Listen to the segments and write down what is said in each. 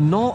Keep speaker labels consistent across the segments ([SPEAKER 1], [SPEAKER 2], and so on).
[SPEAKER 1] 9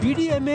[SPEAKER 1] PDM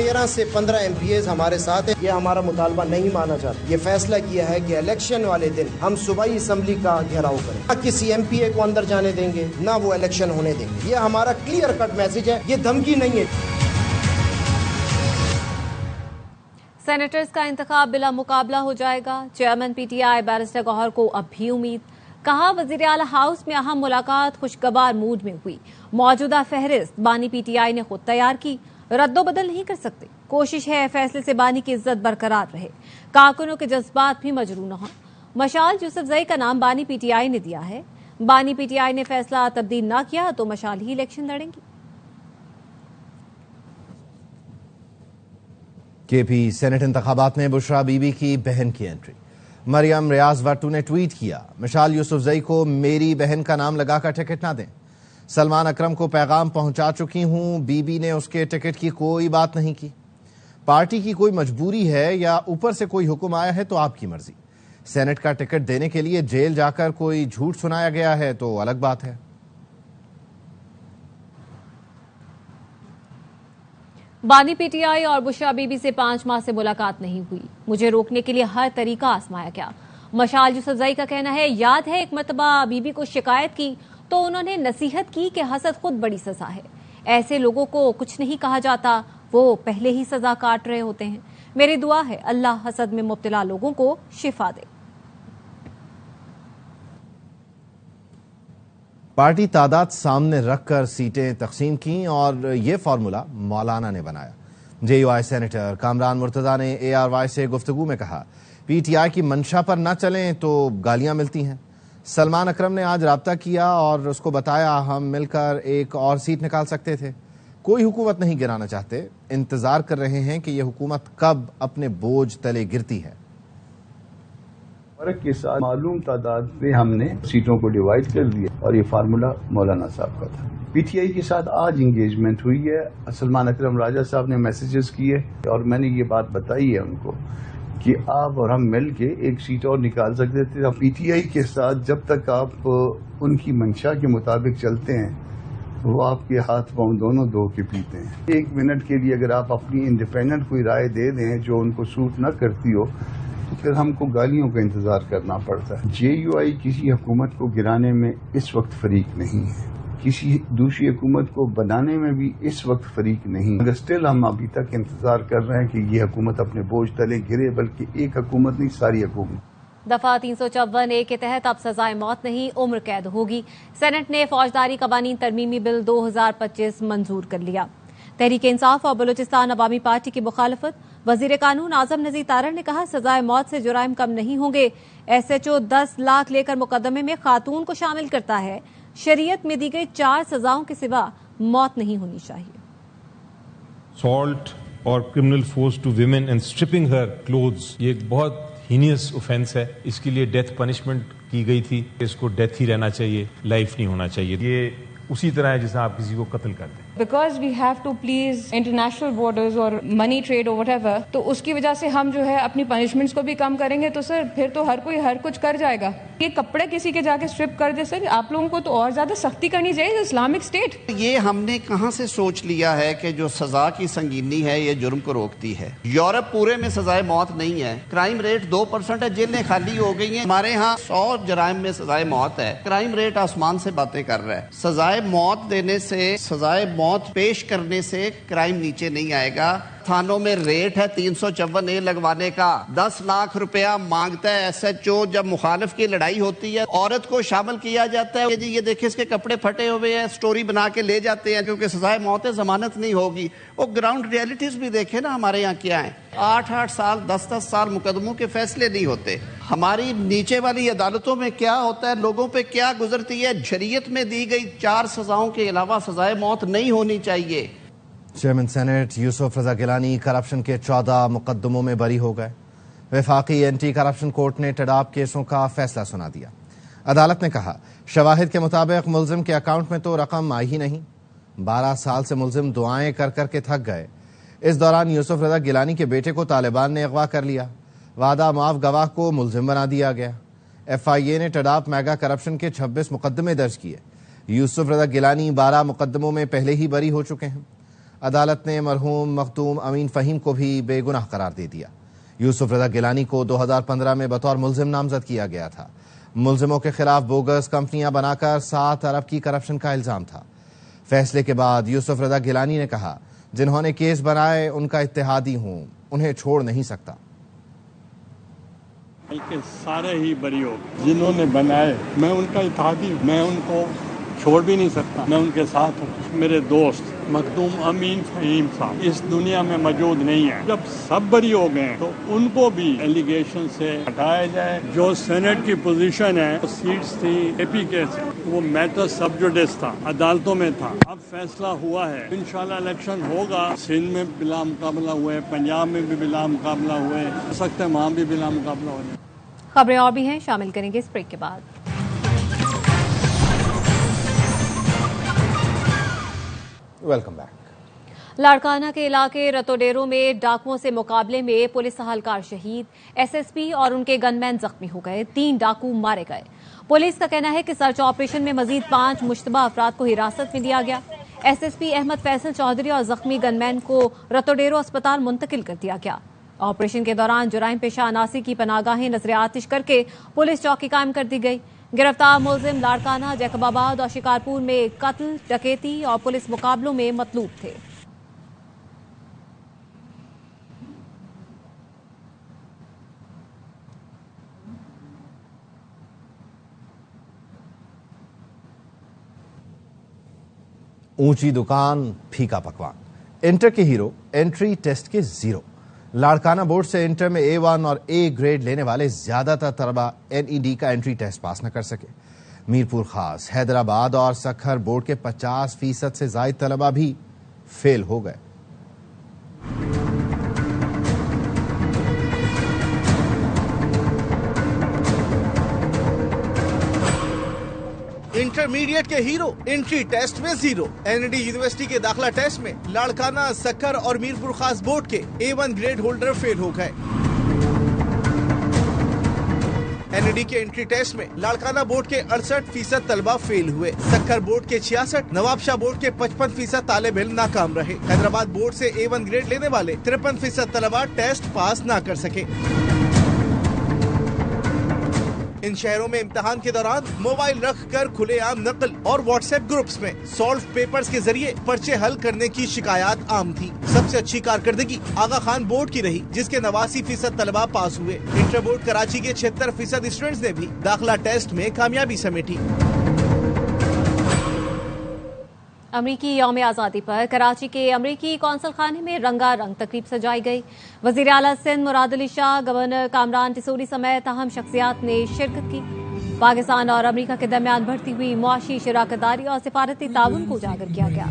[SPEAKER 2] 13 سے 15 MPAs ہمارے ساتھ ہیں. یہ ہمارا مطالبہ نہیں مانا جاتا. یہ فیصلہ کیا ہے کہ الیکشن والے دن ہم صوبائی اسمبلی کا گھیراؤ کریں. نہ کسی MPA کو اندر جانے دیں گے, نہ وہ الیکشن ہونے دیں گے. یہ ہمارا کلیئر کٹ میسج ہے, یہ دھمکی نہیں ہے.
[SPEAKER 3] سینیٹرز کا انتخاب بلا مقابلہ ہو جائے گا. چیئرمین PTI بیرسٹر گوہر کو اب بھی امید. کہا وزیر اعلی ہاؤس میں اہم ملاقات خوشگوار موڈ میں ہوئی. موجودہ فہرست بانی PTI نے خود تیار کی, رد و بدل نہیں کر سکتے. کوشش ہے فیصلے سے بانی کی عزت برقرار رہے, کارکنوں کے جذبات بھی مجروح نہ ہوں. مشال یوسفزئی کا نام بانی PTI نے دیا ہے. بانی PTI نے فیصلہ تبدیل نہ کیا تو مشال ہی الیکشن لڑیں گی.
[SPEAKER 4] KP سینٹ انتخابات میں بشرا بی بی کی بہن کی انٹری. مریم ریاض وٹو نے ٹویٹ کیا, مشال یوسفزئی کو میری بہن کا نام لگا کر ٹکٹ نہ دیں. سلمان اکرم کو پیغام پہنچا چکی ہوں, بی بی نے اس کے ٹکٹ کی کوئی بات نہیں کی. پارٹی کی کوئی مجبوری ہے یا اوپر سے کوئی حکم آیا ہے تو آپ کی مرضی. سینٹ کا ٹکٹ دینے کے لیے جیل جا کر کوئی جھوٹ سنایا گیا ہے تو الگ بات ہے.
[SPEAKER 3] بانی PTI اور بشرا بی بی سے 5 ماہ سے ملاقات نہیں ہوئی. مجھے روکنے کے لیے ہر طریقہ آزمایا گیا. مشال یوسفزئی کا کہنا ہے یاد ہے ایک مرتبہ بی بی کو شکایت کی تو انہوں نے نصیحت کی کہ حسد خود بڑی سزا ہے. ایسے لوگوں کو کچھ نہیں کہا جاتا, وہ پہلے ہی سزا کاٹ رہے ہوتے ہیں. میری دعا ہے اللہ حسد میں مبتلا لوگوں کو شفا دے.
[SPEAKER 4] پارٹی تعداد سامنے رکھ کر سیٹیں تقسیم کیں اور یہ فارمولا مولانا نے بنایا. JUI سینیٹر کامران مرتضیٰ نے ARY سے گفتگو میں کہا PTI کی منشا پر نہ چلیں تو گالیاں ملتی ہیں. سلمان اکرم نے آج رابطہ کیا اور اس کو بتایا ہم مل کر ایک اور سیٹ نکال سکتے تھے. کوئی حکومت نہیں گرانا چاہتے, انتظار کر رہے ہیں کہ یہ حکومت کب اپنے بوجھ تلے گرتی ہے.
[SPEAKER 5] فرق کے ساتھ معلوم تعداد میں ہم نے سیٹوں کو ڈیوائیڈ کر دیا اور یہ فارمولا مولانا صاحب کا تھا. PTI کے ساتھ آج انگیجمنٹ ہوئی ہے. سلمان اکرم راجہ صاحب نے میسیجز کیے اور میں نے یہ بات بتائی ہے ان کو کہ آپ اور ہم مل کے ایک سیٹ اور نکال سکتے تھے. PTI کے ساتھ جب تک آپ ان کی منشا کے مطابق چلتے ہیں وہ آپ کے ہاتھ پاؤں دونوں دھو کے پیتے ہیں. 1 منٹ کے لیے اگر آپ اپنی انڈیپینڈنٹ کوئی رائے دے دیں جو ان کو سوٹ نہ کرتی ہو تو پھر ہم کو گالیوں کا انتظار کرنا پڑتا ہے. JUI کسی حکومت کو گرانے میں اس وقت فریق نہیں ہے, کسی دوسری حکومت کو بنانے میں بھی اس وقت فریق نہیں, مگر اسٹل ہم ابھی تک انتظار کر رہے ہیں کہ یہ حکومت اپنے بوجھ تلے گرے, بلکہ ایک حکومت نہیں ساری حکومت.
[SPEAKER 3] دفعہ 354A کے تحت اب سزائے موت نہیں عمر قید ہوگی. سینٹ نے فوجداری قوانین ترمیمی بل 2025 منظور کر لیا. تحریک انصاف اور بلوچستان عوامی پارٹی کی مخالفت. وزیر قانون اعظم نذیر تارڑ نے کہا سزائے موت سے جرائم کم نہیں ہوں گے. SHO 10 لاکھ لے کر مقدمے میں خاتون کو شامل کرتا ہے. شریعت میں دی گئی 4 سزاؤں کے سوا موت نہیں ہونی چاہیے.
[SPEAKER 6] Assault اور criminal force to women and stripping her clothes یہ ایک بہت ہینیس اوفینس ہے. اس کے لیے ڈیتھ پنشمنٹ کی گئی تھی. اس کو ڈیتھ ہی رہنا چاہیے, لائف نہیں ہونا چاہیے. یہ اسی طرح ہے جیسے آپ کسی کو قتل کرتے ہیں.
[SPEAKER 7] Because we have to please international borders or money trade or whatever, تو اس کی وجہ سے ہم جو ہے اپنی پنشمنٹس کو بھی کم کریں گے تو سر پھر تو ہر کوئی ہر کچھ کر جائے گا. یہ کپڑے کسی کے جا کے اسٹرپ کر دے سر, آپ لوگوں کو تو اور زیادہ سختی کرنی چاہیے. اسلامک اسٹیٹ
[SPEAKER 8] یہ ہم نے کہاں سے سوچ لیا ہے کہ جو سزا کی سنگینی ہے یہ جرم کو روکتی ہے. یورپ پورے میں سزائے موت نہیں ہے, کرائم ریٹ 2% ہے, جیلیں خالی ہو گئی ہیں. ہمارے ہاں 100 جرائم میں سزائے موت ہے, کرائم ریٹ آسمان سے باتیں کر رہا ہے. سزائے موت دینے سے, سزائے موت پیش کرنے سے کرائم نیچے نہیں آئے گا. تھانوں میں ریٹ ہے 354A لگوانے کا, 10 لاکھ روپیہ مانگتا ہے SHO. جب مخالف کی لڑائی ہوتی ہے عورت کو شامل کیا جاتا ہے, جی یہ دیکھیں اس کے کپڑے پھٹے ہوئے ہیں, سٹوری بنا کے لے جاتے ہیں کیونکہ سزائے موت ہے, ضمانت نہیں ہوگی. وہ گراؤنڈ ریئلٹیز بھی دیکھیں نا ہمارے یہاں کیا ہیں. 8-8 سال 10-10 سال مقدموں کے فیصلے نہیں ہوتے. ہماری نیچے والی عدالتوں میں کیا ہوتا ہے, لوگوں پہ کیا گزرتی ہے. شریعت میں دی گئی 4 سزاؤں کے علاوہ سزائے موت نہیں ہونی چاہیے.
[SPEAKER 4] چیئرمین سینٹ یوسف رضا گیلانی کرپشن کے 14 مقدموں میں بری ہو گئے. وفاقی اینٹی کرپشن کورٹ نے ٹڈاپ کیسوں کا فیصلہ سنا دیا. عدالت نے کہا شواہد کے مطابق ملزم کے اکاؤنٹ میں تو رقم آئی ہی نہیں. 12 سال سے ملزم دعائیں کر کر کے تھک گئے. اس دوران یوسف رضا گیلانی کے بیٹے کو طالبان نے اغوا کر لیا. وعدہ معاف گواہ کو ملزم بنا دیا گیا. FIA نے ٹڈاپ میگا کرپشن کے 26 مقدمے درج کیے. یوسف رضا گیلانی 12 مقدموں میں پہلے ہی بری ہو چکے ہیں. عدالت نے مرحوم مخدوم امین فہیم کو بھی بے گناہ قرار دے دیا۔ یوسف رضا گیلانی کو 2015 میں بطور ملزم نامزد کیا گیا تھا۔ ملزموں کے خلاف بوگس کمپنیاں بنا کر 7 ارب کی کرپشن کا الزام تھا۔ فیصلے کے بعد یوسف رضا گیلانی نے کہا، جنہوں نے کیس بنائے ان کا اتحادی ہوں، انہیں چھوڑ نہیں سکتا۔
[SPEAKER 9] بلکہ سارے ہی بری ہو جنہوں نے بنائے، میں ان کا اتحادی ہوں، میں ان کو چھوڑ بھی نہیں سکتا، میں ان کے ساتھ ہوں۔ میرے دوست مخدوم امین فہیم صاحب اس دنیا میں موجود نہیں ہیں۔ جب سب بری ہو گئے تو ان کو بھی ایلیگیشن سے ہٹایا جائے۔ جو سینٹ کی پوزیشن ہے، سیٹس تھی اے پی کے سے، وہ میٹر سب جوڈس تھا، عدالتوں میں تھا۔ اب فیصلہ ہوا ہے، انشاءاللہ الیکشن ہوگا۔ سندھ میں بلا مقابلہ ہوئے، پنجاب میں بھی بلا مقابلہ ہوئے، ہو سکتا ہے وہاں بھی بلا مقابلہ ہو جائے۔
[SPEAKER 3] خبریں اور بھی ہیں، شامل کریں گے اس بریک کے بعد۔
[SPEAKER 4] Welcome back.
[SPEAKER 3] لاڑکانہ کے علاقے رتوڈیرو میں ڈاکوؤں سے مقابلے میں پولیس اہلکار شہید، ایس ایس پی اور ان کے گن مین زخمی ہو گئے، 3 ڈاکو مارے گئے۔ پولیس کا کہنا ہے کہ سرچ آپریشن میں مزید 5 مشتبہ افراد کو حراست میں لیا گیا۔ S S P Ahmed Faisal Chaudhry اور زخمی گن مین کو رتوڈیرو اسپتال منتقل کر دیا گیا۔ آپریشن کے دوران جرائم پیشہ عناصر کی پناہ گاہیں نظر آتش کر کے پولیس چوکی قائم کر دی گئی۔ گرفتار ملزم لاڑکانہ، جیکب آباد اور شکارپور میں قتل، ڈکیتی اور پولیس مقابلوں میں مطلوب تھے۔
[SPEAKER 4] اونچی دکان، پھیکا پکوان، انٹر کے ہیرو، انٹری ٹیسٹ کے 0۔ لاڑکانہ بورڈ سے انٹر میں A1 اور A گریڈ لینے والے زیادہ تر طلبہ NED کا انٹری ٹیسٹ پاس نہ کر سکے۔ میرپور خاص، حیدرآباد اور سکھر بورڈ کے 50% سے زائد طلبہ بھی فیل ہو گئے۔
[SPEAKER 10] انٹرمیڈیٹ کے ہیرو، انٹری ٹیسٹ میں 0۔ NED یونیورسٹی کے داخلہ ٹیسٹ میں لاڑکانہ، سکھر اور میرپور خاص بورڈ کے A1 گریڈ ہولڈر فیل ہو گئے۔ NED کے انٹری ٹیسٹ میں لاڑکانہ بورڈ کے 68% طلبہ فیل ہوئے، سکھر بورڈ کے 66، نواب شاہ بورڈ کے 55% طالب علم ناکام رہے۔ حیدرآباد بورڈ سے A1 گریڈ لینے والے 53% طلبہ ٹیسٹ پاس نہ کر سکے۔ ان شہروں میں امتحان کے دوران موبائل رکھ کر کھلے عام نقل اور واٹس ایپ گروپس میں سالو پیپرز کے ذریعے پرچے حل کرنے کی شکایات عام تھی۔ سب سے اچھی کارکردگی آغا خان بورڈ کی رہی، جس کے 89% طلبہ پاس ہوئے۔ انٹر بورڈ کراچی کے 76% اسٹوڈنٹس نے بھی داخلہ ٹیسٹ میں کامیابی سمیٹی۔
[SPEAKER 3] امریکی یوم آزادی پر کراچی کے امریکی قونصل خانے میں رنگا رنگ تقریب سجائی گئی۔ وزیر اعلیٰ سندھ مراد علی شاہ، گورنر کامران ٹسوری سمیت اہم شخصیات نے شرکت کی۔ پاکستان اور امریکہ کے درمیان بڑھتی ہوئی معاشی شراکت داری اور سفارتی تعاون کو اجاگر کیا گیا۔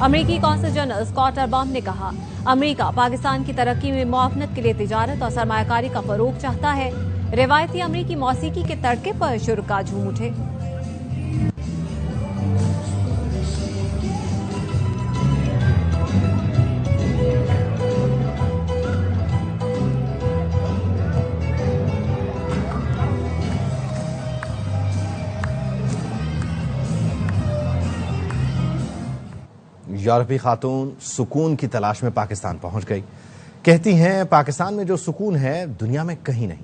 [SPEAKER 3] امریکی قونصل جنرل اسکاٹ اربام نے کہا، امریکہ پاکستان کی ترقی میں معاونت کے لیے تجارت اور سرمایہ کاری کا فروغ چاہتا ہے۔ روایتی امریکی موسیقی کے تڑکے پر شرکاء جھوم اٹھے۔
[SPEAKER 4] یورپی خاتون سکون کی تلاش میں پاکستان پہنچ گئی۔ کہتی ہیں پاکستان میں جو سکون ہے دنیا میں کہیں نہیں۔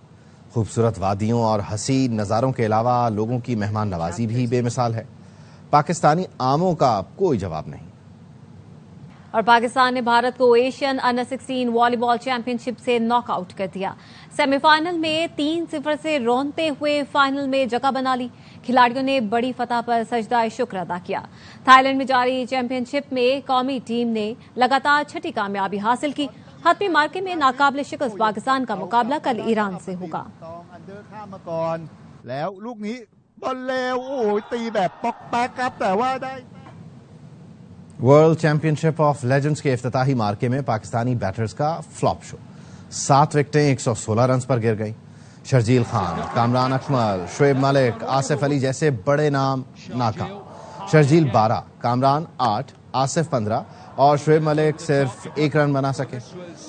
[SPEAKER 4] خوبصورت وادیوں اور حسین نظاروں کے علاوہ لوگوں کی مہمان نوازی بھی بے مثال ہے۔ پاکستانی آموں کا کوئی جواب نہیں۔
[SPEAKER 3] اور پاکستان نے بھارت کو ایشین انڈر 16 والی بال چیمپئن شپ سے ناک آؤٹ کر دیا۔ سیمی فائنل میں 3-0 سے رونتے ہوئے فائنل میں جگہ بنا لی۔ کھلاڑیوں نے بڑی فتح پر سجدہ شکر ادا کیا۔ تھائی لینڈ میں جاری چیمپئن شپ میں قومی ٹیم نے لگاتار 6ٹھی کامیابی حاصل کی۔ حتمی مارکے میں ناقابل شکست پاکستان کا مقابلہ کل ایران سے ہوگا۔
[SPEAKER 4] World champion ship of legends کے افتتاحی مارکے میں پاکستانی بیٹرز کا فلاپ شو۔ 7 وکٹیں 116 رنز پر گر گئیں۔ شرجیل خان، کامران اکمل، شعیب ملک، آصف علی جیسے بڑے نام ناکام۔ شرجیل 12، کامران 8، آصف 15 اور شعیب ملک صرف 1 رن بنا سکے۔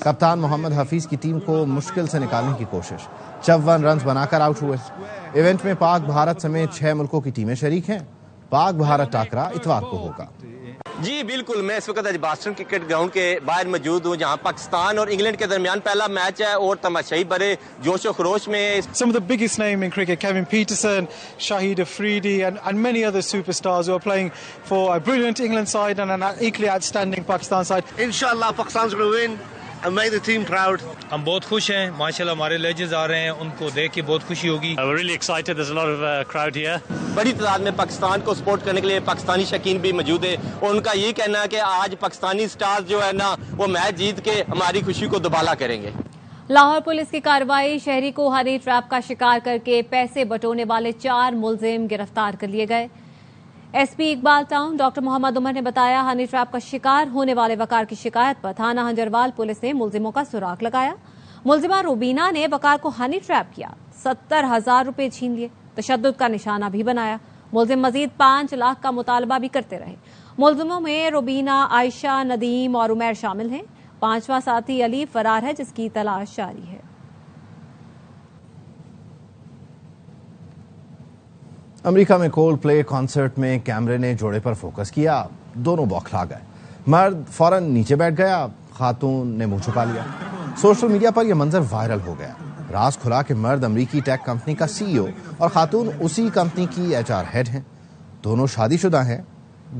[SPEAKER 4] کپتان محمد حفیظ کی ٹیم کو مشکل سے نکالنے کی کوشش، 54 رنز بنا کر آؤٹ ہوئے۔ ایونٹ میں پاک بھارت سمیت 6 ملکوں کی ٹیمیں شریک ہیں۔ پاک بھارت ٹاکرا اتوار کو ہوگا۔
[SPEAKER 11] جی بالکل، میں اس وقت ایجباسٹن کرکٹ گراؤنڈ کے باہر موجود ہوں جہاں پاکستان اور انگلینڈ کے درمیان پہلا میچ ہے اور تماشائی بڑے جوش و خروش میں.
[SPEAKER 12] Some of the biggest name in cricket, Kevin Peterson, Shahid Afridi and many other superstars who are playing for a brilliant England side and an equally outstanding Pakistan side.
[SPEAKER 13] Inshallah Pakistan's going to win and make the team proud.
[SPEAKER 14] ہم بہت خوش ہیں ماشاءاللہ ہمارے legends آ رہے ہیں ان کو دیکھ کے بہت خوشی ہوگی.
[SPEAKER 15] We're really excited, there's a lot of crowd here.
[SPEAKER 11] بڑی تعداد میں پاکستان کو سپورٹ کرنے کے لیے پاکستانی شائقین بھی موجود ہیں اور ان کا یہ کہنا ہے کہ آج پاکستانی سٹارز جو ہے نا وہ میچ جیت کے ہماری خوشی کو دوبالا کریں گے.
[SPEAKER 3] لاہور پولیس کی کارروائی، شہری کو ہنی ٹریپ کا شکار کر کے پیسے بٹونے والے 4 ملزم گرفتار کر لیے گئے. S P Iqbal town doctor Muhammad Umar نے بتایا ہنی ٹریپ کا شکار ہونے والے وقار کی شکایت پر تھانہ ہنجروال پولیس نے ملزموں کا سراغ لگایا. ملزمہ روبینہ نے وقار کو ہنی ٹریپ کیا، 70,000 روپے چھین لیے، تشدد کا نشانہ بھی بنایا. ملزم مزید 5 لاکھ کا مطالبہ بھی کرتے رہے. ملزموں میں روبینہ، عائشہ، ندیم اور عمیر شامل ہیں. 5واں ساتھی علی فرار ہے جس کی تلاش جاری ہے.
[SPEAKER 4] امریکہ میں کولڈ پلے کانسرٹ میں کیمرے نے جوڑے پر فوکس کیا، دونوں بوکھلا گئے. مرد فوراً نیچے بیٹھ گیا، خاتون نے منہ چھپا لیا. سوشل میڈیا پر یہ منظر وائرل ہو گیا. راز کھلا کہ مرد امریکی ٹیک کمپنی کا سی ای او اور خاتون اسی کمپنی کی ایچ آر ہیڈ ہیں. دونوں شادی شدہ ہیں،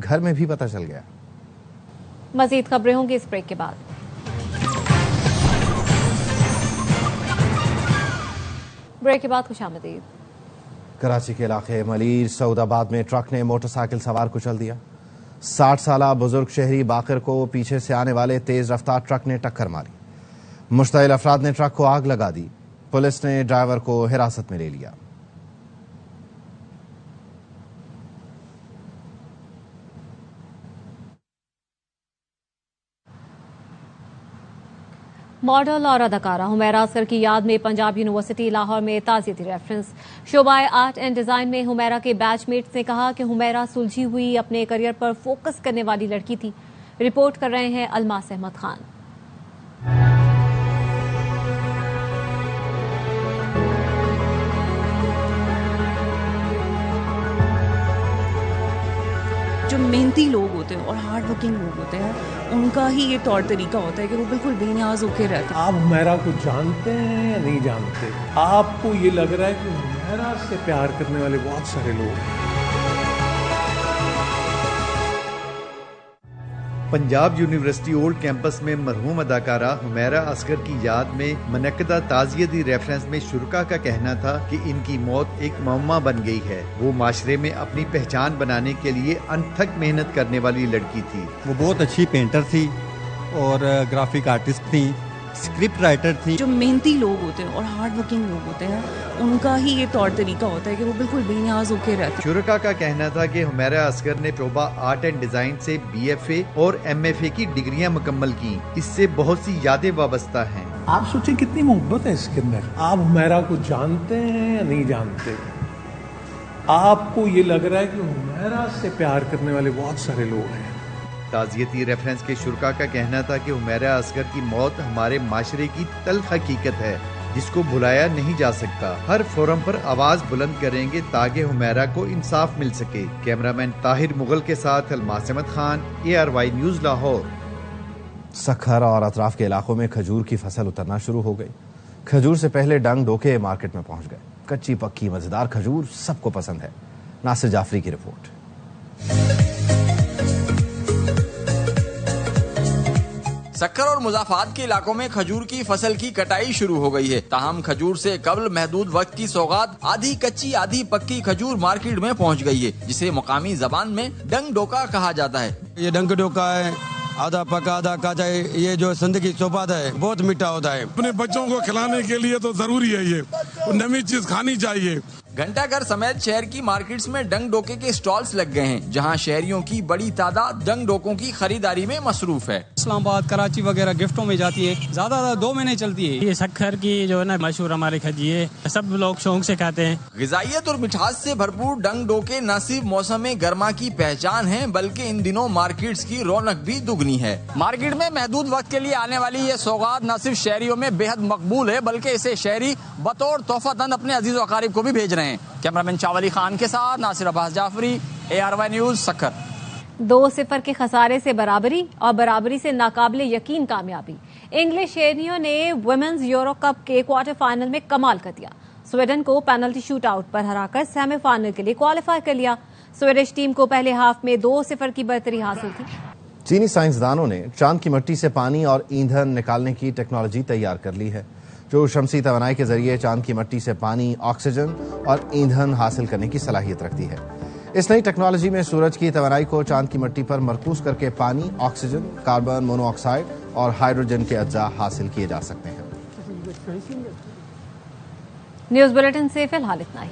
[SPEAKER 4] گھر میں بھی پتہ چل گیا.
[SPEAKER 3] مزید خبریں ہوں گی اس بریک کے بعد. بریک کے بعد خوش آمدید.
[SPEAKER 4] کراچی کے علاقے ملیر سعود آباد میں ٹرک نے موٹر سائیکل سوار کچل دیا. 60 سالہ بزرگ شہری باقر کو پیچھے سے آنے والے تیز رفتار ٹرک نے ٹکر ماری. مشتعل افراد نے ٹرک کو آگ لگا دی. پولیس نے ڈرائیور کو حراست میں لے لیا.
[SPEAKER 3] ماڈل اور اداکارہ حمیرہ اصغر کی یاد میں پنجاب یونیورسٹی لاہور میں تعزیتی ریفرنس. شعبہ آرٹ اینڈ ڈیزائن میں حمیرہ کے بیچ میٹس نے کہا کہ حمیرہ سلجھی ہوئی اپنے کیریئر پر فوکس کرنے والی لڑکی تھی. رپورٹ کر رہے ہیں الماس احمد خان.
[SPEAKER 16] جو محنتی لوگ ہوتے ہیں اور ہارڈ ورکنگ لوگ ہوتے ہیں ان کا ہی یہ طور طریقہ ہوتا ہے کہ وہ بالکل بے نیاز ہو کے رہتے ہیں.
[SPEAKER 17] آپ حمیرہ کو جانتے ہیں یا نہیں جانتے؟ آپ کو یہ لگ رہا ہے کہ حمیرہ سے پیار کرنے والے بہت سارے لوگ ہیں.
[SPEAKER 18] پنجاب یونیورسٹی اولڈ کیمپس میں مرحوم اداکارہ حمیرہ اصغر کی یاد میں منعقدہ تعزیتی ریفرنس میں شرکاء کا کہنا تھا کہ ان کی موت ایک معمہ بن گئی ہے. وہ معاشرے میں اپنی پہچان بنانے کے لیے انتھک محنت کرنے والی لڑکی تھی.
[SPEAKER 19] وہ بہت اچھی پینٹر تھی اور گرافک آرٹسٹ تھی، اسکرپٹ رائٹر تھی.
[SPEAKER 16] جو محنتی لوگ ہوتے ہیں اور ہارڈ ورکنگ لوگ ہوتے ہیں ان کا ہی یہ طور طریقہ ہوتا ہے کہ وہ بالکل بے نیاز ہو کے رہتے ہیں.
[SPEAKER 18] شرکاء کا کہنا تھا کہ حمیرہ اصغر نے شعبہ آرٹ اینڈ ڈیزائن سے BFA اور MFA کی ڈگریاں مکمل کی. اس سے بہت سی یادیں وابستہ ہیں.
[SPEAKER 17] آپ سوچیں کتنی محبت ہے اس کے اندر. آپ حمیرہ کو جانتے ہیں یا نہیں جانتے؟ آپ کو یہ لگ رہا ہے کہ حمیرہ سے پیار کرنے والے بہت سارے لوگ ہیں.
[SPEAKER 18] تعزیتی ریفرنس کے شرکاء کا کہنا تھا کہ حمیرہ اصغر کی موت ہمارے معاشرے کی تلخ حقیقت ہے جس کو بھلایا نہیں جا سکتا. ہر فورم پر آواز بلند کریں گے تاکہ حمیرہ کو انصاف مل سکے. کیمرامین طاہر مغل کے ساتھ الماس احمد خان، ARY نیوز لاہور.
[SPEAKER 4] سکھر اور اطراف کے علاقوں میں کھجور کی فصل اترنا شروع ہو گئی. کھجور سے پہلے ڈنگ ڈوکے مارکیٹ میں پہنچ گئے. کچی پکی مزیدار کھجور سب کو پسند ہے. ناصر جعفری کی رپورٹ.
[SPEAKER 20] سکھر اور مضافات کے علاقوں میں کھجور کی فصل کی کٹائی شروع ہو گئی ہے. تاہم کھجور سے قبل محدود وقت کی سوغات آدھی کچی آدھی پکی کھجور مارکیٹ میں پہنچ گئی ہے جسے مقامی زبان میں ڈنگ ڈوکا کہا جاتا ہے.
[SPEAKER 21] یہ ڈنگ ڈوکا ہے، آدھا پکا آدھا کاچا. یہ جو زندگی چوپات ہے بہت میٹھا ہوتا ہے.
[SPEAKER 22] اپنے بچوں کو کھلانے کے لیے تو ضروری ہے، یہ نئی چیز کھانی چاہیے.
[SPEAKER 20] گھنٹہ گھر سمیت شہر کی مارکیٹس میں ڈنگ ڈوکے کے سٹالز لگ گئے ہیں جہاں شہریوں کی بڑی تعداد ڈنگ ڈوکوں کی خریداری میں مصروف ہے.
[SPEAKER 23] اسلام آباد، کراچی وغیرہ گفٹوں میں جاتی ہے، زیادہ 2 مہینے چلتی ہے. یہ سکھر کی جو ہے نا مشہور ہمارے کھجی ہے، سب لوگ شوق سے کھاتے ہیں.
[SPEAKER 20] غذائیت اور مٹھاس سے بھرپور ڈنگ ڈوکے نہ صرف موسم گرما کی پہچان ہیں بلکہ ان دنوں مارکیٹس کی رونق بھی دگنی ہے.
[SPEAKER 23] مارکیٹ میں محدود وقت کے لیے آنے والی یہ سوغات نہ صرف شہریوں میں بے حد مقبول ہے بلکہ اسے شہری بطور تحفہ دند اپنے عزیز و اقارب کو بھی بھیج رہے ہیں. کیمرامین چاولی خان کے ساتھ ناصر عباس جعفری، ARY نیوز سکھر.
[SPEAKER 3] 2-0 کے خسارے سے برابری اور برابری سے ناقابل یقین کامیابی. انگلش شیرنیوں نے ویمنز یورو کپ کے کوارٹر فائنل میں کمال کر دیا. سویڈن کو پینلٹی شوٹ آؤٹ پر ہرا کر سیمی فائنل کے لیے کوالیفائی کر لیا. سویڈش ٹیم کو پہلے ہاف میں 2-0 کی برتری حاصل تھی.
[SPEAKER 4] چینی سائنسدانوں نے چاند کی مٹی سے پانی اور ایندھن نکالنے کی ٹیکنالوجی تیار کر لی ہے جو شمسی توانائی کے ذریعے چاند کی مٹی سے پانی، آکسیجن اور ایندھن حاصل کرنے کی صلاحیت رکھتی ہے. اس نئی ٹیکنالوجی میں سورج کی توانائی کو چاند کی مٹی پر مرکوز کر کے پانی، آکسیجن، کاربن مونو آکسائڈ اور ہائیڈروجن کے اجزاء حاصل کیے جا سکتے ہیں.
[SPEAKER 3] نیوز بلیٹن سے فی الحال اتنا ہی.